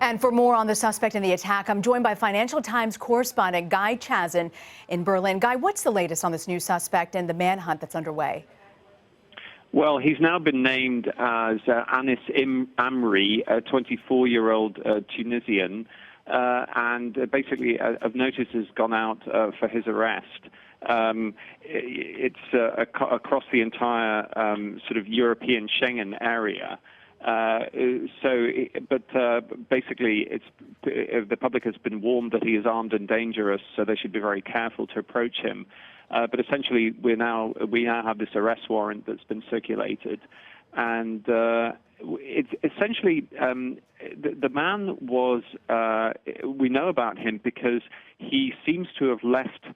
And for more on the suspect in the attack, I'm joined by Financial Times correspondent Guy Chazan in Berlin. Guy, what's the latest on this new suspect and the manhunt that's underway? Well, he's now been named as Anis Amri, a 24-year-old Tunisian, and basically a notice has gone out for his arrest. It's across the entire sort of European Schengen area. Basically, the public has been warned that he is armed and dangerous, so they should be very careful to approach him. But essentially, we now have this arrest warrant that's been circulated, and it's essentially the man was. We know about him because he seems to have left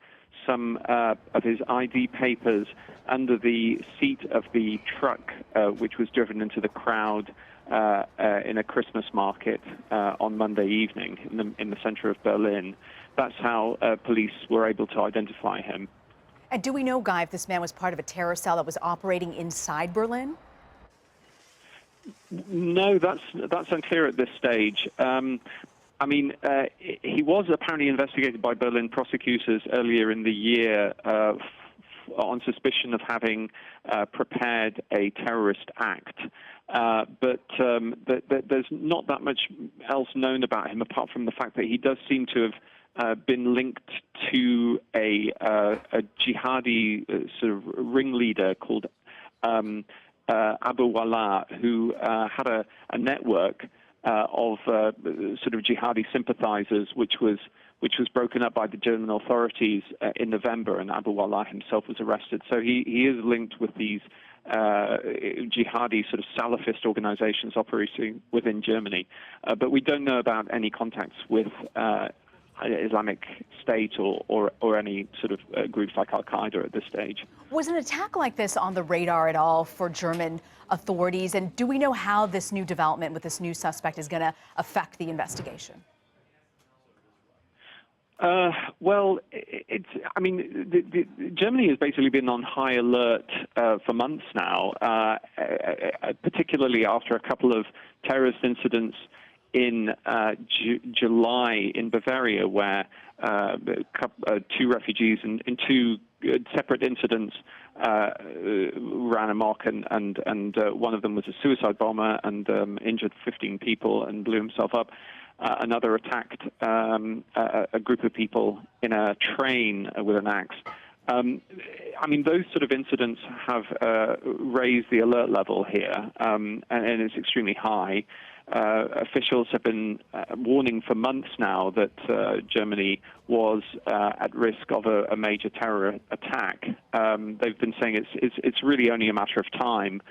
some of his ID papers under the seat of the truck, which was driven into the crowd in a Christmas market on Monday evening in the center of Berlin. That's how police were able to identify him. And do we know, Guy, if this man was part of a terror cell that was operating inside Berlin? No, that's unclear at this stage. I mean, he was apparently investigated by Berlin prosecutors earlier in the year on suspicion of having prepared a terrorist act. But there's not that much else known about him apart from the fact that he does seem to have been linked to a jihadi sort of ringleader called Abu Wallah, who had a network of sort of jihadi sympathizers, which was broken up by the German authorities in November, and Abu Wallah himself was arrested. So he is linked with these jihadi sort of Salafist organizations operating within Germany. But we don't know about any contacts with Islamic State or any sort of groups like Al-Qaeda at this stage. Was an attack like this on the radar at all for German authorities? And do we know how this new development with this new suspect is going to affect the investigation? Well, Germany has basically been on high alert for months now, particularly after a couple of terrorist incidents in July in Bavaria, where two refugees in two separate incidents ran amok, and one of them was a suicide bomber and injured 15 people and blew himself up. Another attacked a group of people in a train with an axe. I mean, those sort of incidents have raised the alert level here, and it's extremely high. Officials have been warning for months now that Germany was at risk of a major terror attack. They've been saying it's really only a matter of time.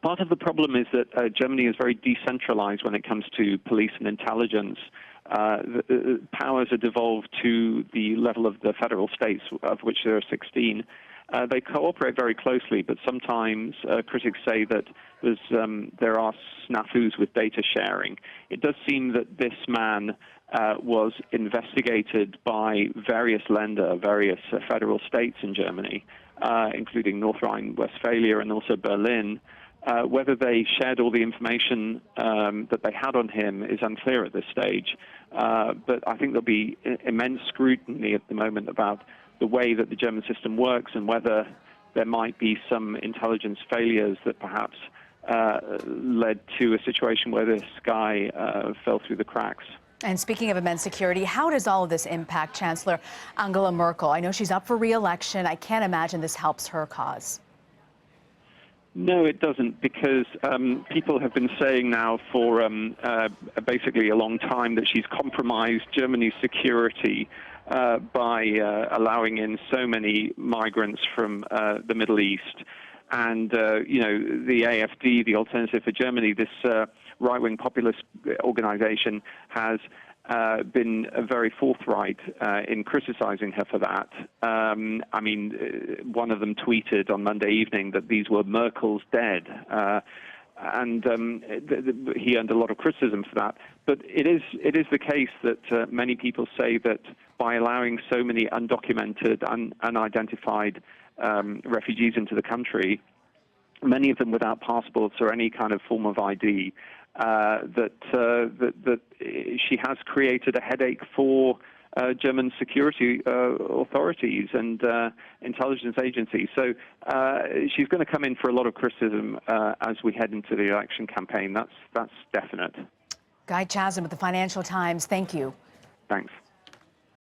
Part of the problem is that Germany is very decentralized when it comes to police and intelligence. The powers are devolved to the level of the federal states, of which there are 16. They cooperate very closely, but sometimes critics say that there are snafus with data sharing. It does seem that this man was investigated by various various federal states in Germany, including North Rhine-Westphalia and also Berlin. Whether they shared all the information that they had on him is unclear at this stage. But I think there'll be immense scrutiny at the moment about the way that the German system works and whether there might be some intelligence failures that perhaps led to a situation where this guy fell through the cracks. And speaking of immense security, how does all of this impact Chancellor Angela Merkel? I know she's up for re-election. I can't imagine this helps her cause. No, it doesn't, because people have been saying now for basically a long time that she's compromised Germany's security by allowing in so many migrants from the Middle East. And, the AfD, the Alternative for Germany, this right-wing populist organization, has been very forthright in criticizing her for that. I mean, one of them tweeted on Monday evening that these were Merkel's dead. And he earned a lot of criticism for that. But it is the case that many people say that by allowing so many undocumented, unidentified refugees into the country, many of them without passports or any kind of form of ID, that she has created a headache for German security authorities and intelligence agencies. So she's going to come in for a lot of criticism as we head into the election campaign. That's definite. Guy Chazan with the Financial Times, thank you. Thanks.